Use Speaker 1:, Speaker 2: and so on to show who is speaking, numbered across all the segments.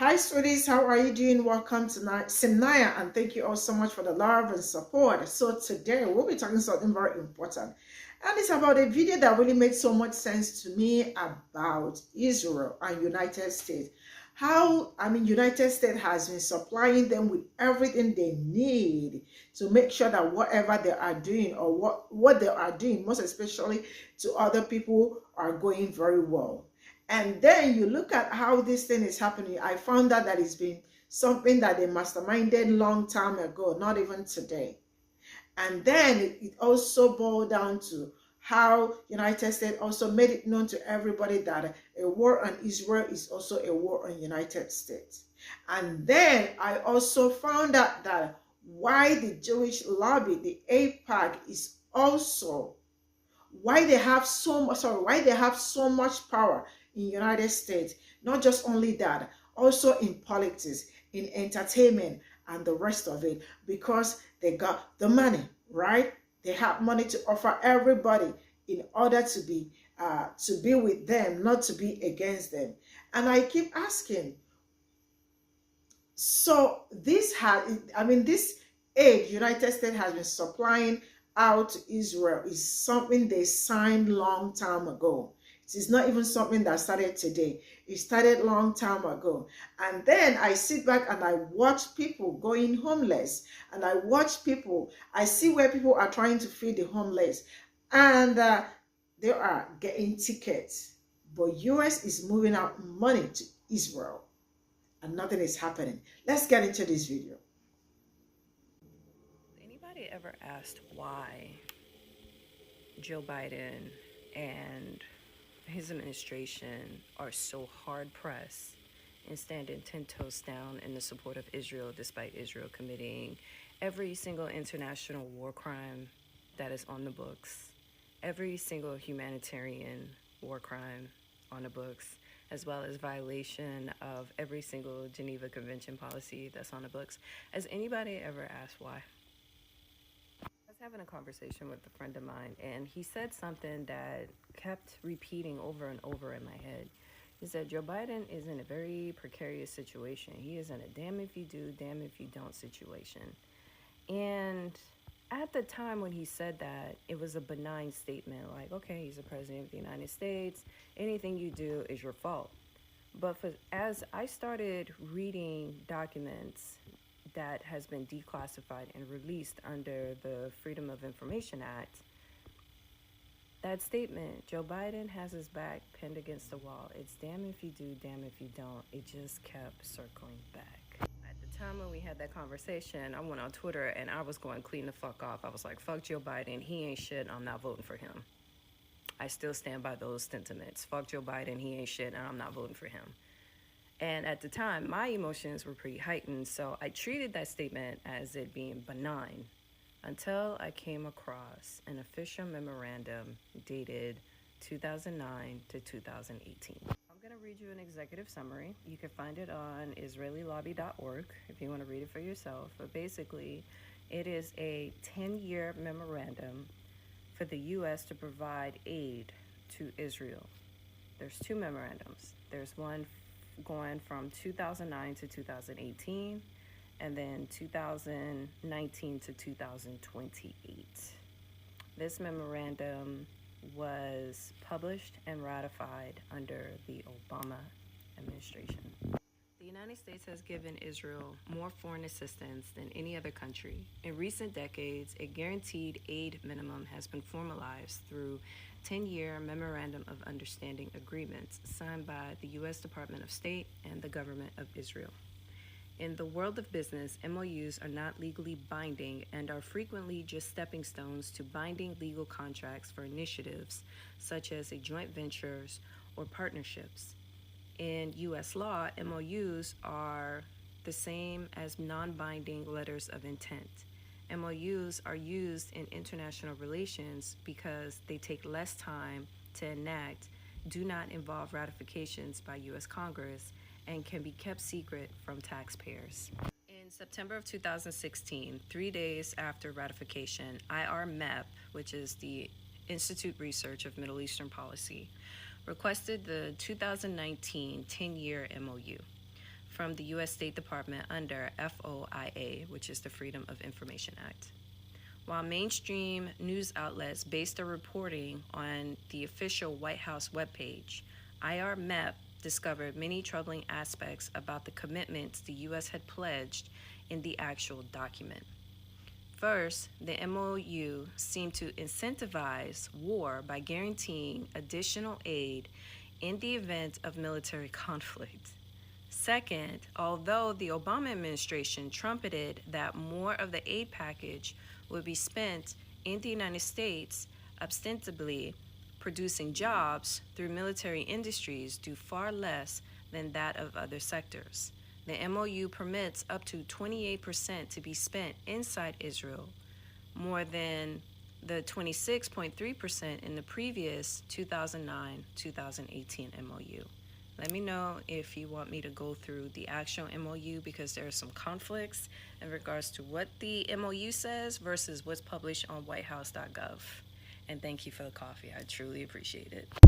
Speaker 1: Hi, sweeties. How are you doing? Welcome tonight, Cimnanya, and thank you all so much for the love and support. So today we'll be talking something very important, and it's about a video that really made so much sense to me about Israel and United States. United States has been supplying them with everything they need to make sure that whatever they are doing or what they are doing, most especially to other people, are going very well. And then you look at how this thing is happening. I found out that it's been something that they masterminded long time ago, not even today. And then it also boiled down to how United States also made it known to everybody that a war on Israel is also a war on United States. And then I also found out that why the Jewish lobby, the AIPAC, is also why they have so much power in United States. Not just only that, also in politics, in entertainment, and the rest of it, because they got the money, right? They have money to offer everybody in order to be with them, not to be against them. And I keep asking, so this aid United States has been supplying out to Israel is something they signed long time ago. It is not even something that started today. It started long time ago. And then I sit back and I watch people going homeless. And I see where people are trying to feed the homeless. And they are getting tickets. But US is moving out money to Israel. And nothing is happening. Let's get into this video.
Speaker 2: Anybody ever asked why Joe Biden and his administration are so hard pressed and standing 10 toes down in the support of Israel despite Israel committing every single international war crime that is on the books, every single humanitarian war crime on the books, as well as violation of every single Geneva Convention policy that's on the books? Has anybody ever asked why? I was having a conversation with a friend of mine, and he said something that kept repeating over and over in my head. He said, Joe Biden is in a very precarious situation. He is in a damn if you do, damn if you don't situation. And at the time when he said that, it was a benign statement like, okay, he's the president of the United States. Anything you do is your fault. But as I started reading documents that has been declassified and released under the Freedom of Information Act, that statement, Joe Biden has his back pinned against the wall. It's damn if you do, damn if you don't. It just kept circling back. At the time when we had that conversation, I went on Twitter and I was going clean the fuck off. I was like, fuck Joe Biden. He ain't shit. I'm not voting for him. I still stand by those sentiments. Fuck Joe Biden. He ain't shit and I'm not voting for him. And at the time, my emotions were pretty heightened, so I treated that statement as it being benign until I came across an official memorandum dated 2009 to 2018. I'm going to read you an executive summary. You can find it on israelilobby.org if you want to read it for yourself. But basically, it is a 10-year memorandum for the U.S. to provide aid to Israel. There's two memorandums. There's one going from 2009 to 2018, and then 2019 to 2028. This memorandum was published and ratified under the Obama administration. The United States has given Israel more foreign assistance than any other country. In recent decades, a guaranteed aid minimum has been formalized through 10-year Memorandum of Understanding agreements signed by the U.S. Department of State and the government of Israel. In the world of business, MOUs are not legally binding and are frequently just stepping stones to binding legal contracts for initiatives such as joint ventures or partnerships. In U.S. law, MOUs are the same as non-binding letters of intent. MOUs are used in international relations because they take less time to enact, do not involve ratifications by U.S. Congress, and can be kept secret from taxpayers. In September of 2016, 3 days after ratification, IRMEP, which is the Institute Research of Middle Eastern Policy, requested the 2019 10-year MOU. from the U.S. State Department under FOIA, which is the Freedom of Information Act. While mainstream news outlets based their reporting on the official White House webpage, IR-MEP discovered many troubling aspects about the commitments the U.S. had pledged in the actual document. First, the MOU seemed to incentivize war by guaranteeing additional aid in the event of military conflict. Second, although the Obama administration trumpeted that more of the aid package would be spent in the United States, ostensibly producing jobs through military industries do far less than that of other sectors. The MOU permits up to 28% to be spent inside Israel, more than the 26.3% in the previous 2009-2018 MOU. Let me know if you want me to go through the actual MOU, because there are some conflicts in regards to what the MOU says versus what's published on whitehouse.gov. And thank you for the coffee. I truly appreciate it. I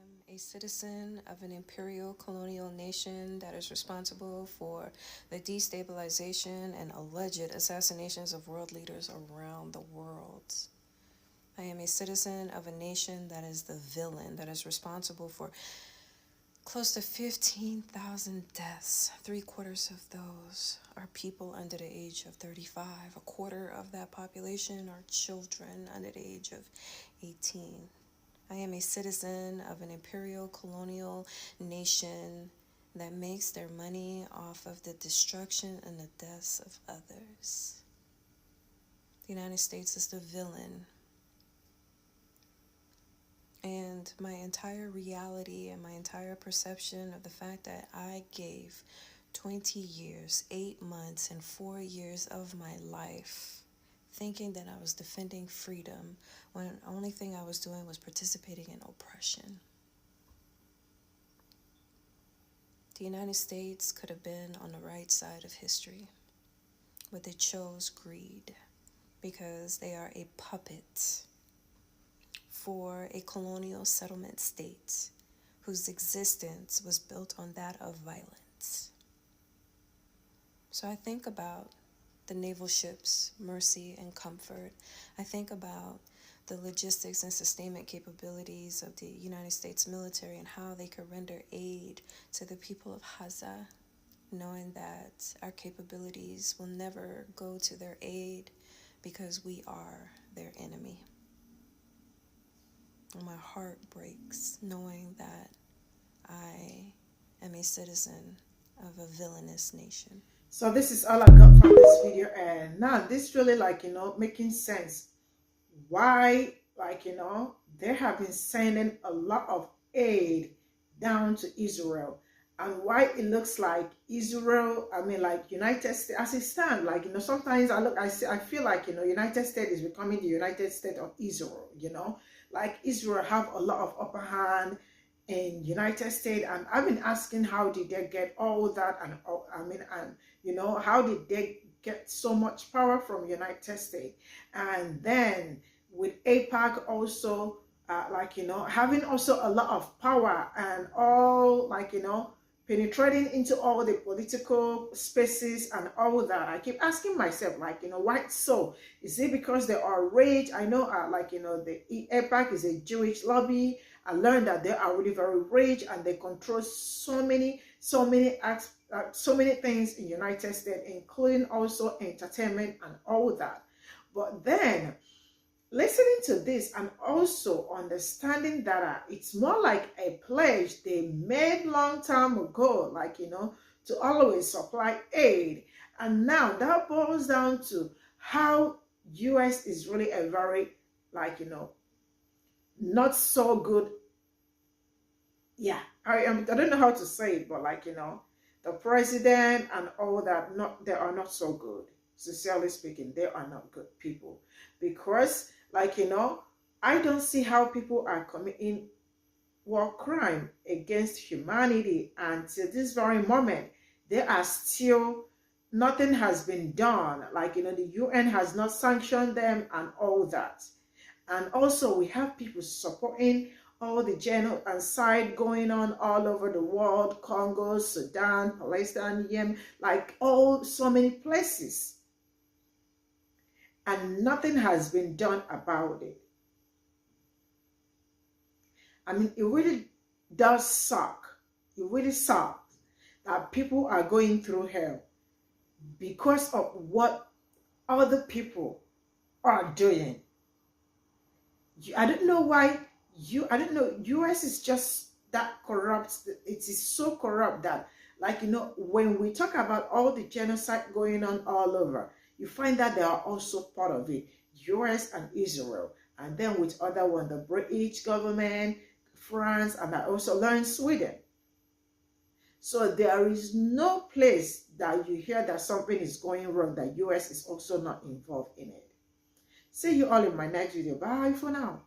Speaker 2: am a citizen of an imperial colonial nation that is responsible for the destabilization and alleged assassinations of world leaders around the world. I am a citizen of a nation that is the villain, that is responsible for close to 15,000 deaths. 3/4 of those are people under the age of 35. 1/4 of that population are children under the age of 18. I am a citizen of an imperial colonial nation that makes their money off of the destruction and the deaths of others. The United States is the villain. And my entire reality and my entire perception of the fact that I gave 20 years, 8 months, and 4 years of my life thinking that I was defending freedom, when the only thing I was doing was participating in oppression. The United States could have been on the right side of history, but they chose greed because they are a puppet for a colonial settlement state whose existence was built on that of violence. So I think about the naval ships Mercy and Comfort. I think about the logistics and sustainment capabilities of the United States military and how they could render aid to the people of Gaza, knowing that our capabilities will never go to their aid because we are their enemy. My heart breaks knowing that I am a citizen of a villainous nation.
Speaker 1: So this is all I got from this video, and now this really making sense why they have been sending a lot of aid down to Israel, and why it looks like Israel, United States as it stands, sometimes I feel like United States is becoming the United States of Israel, like Israel have a lot of upper hand in United States, and I've been asking how did they get all that, and how did they get so much power from United States, and then with AIPAC also having also a lot of power and all penetrating into all the political spaces and all that. I keep asking myself, why so? Is it because they are rich? I know, the AIPAC is a Jewish lobby. I learned that they are really very rich and they control so many things in United States, including also entertainment and all that. But then, listening to this and also understanding that it's more like a pledge they made long time ago, to always supply aid. And now that boils down to how US is really a very, not so good. Yeah, I don't know how to say it, but the president and all that, they are not so good. Sincerely speaking, they are not good people, because I don't see how people are committing war crime against humanity, and till this very moment they are still, nothing has been done. The UN has not sanctioned them and all that. And also we have people supporting all the genocide going on all over the world, Congo, Sudan, Palestine, Yemen, like all so many places. And nothing has been done about it. I mean, it really does suck. It really sucks that people are going through hell because of what other people are doing. I don't know why I don't know, US is just that corrupt. It is so corrupt that, like, when we talk about all the genocide going on all over, you find that they are also part of it, US and Israel, and then with other one, the British government, France, and I also learned Sweden. So there is no place that you hear that something is going wrong that US is also not involved in it. See you all in my next video. Bye for now.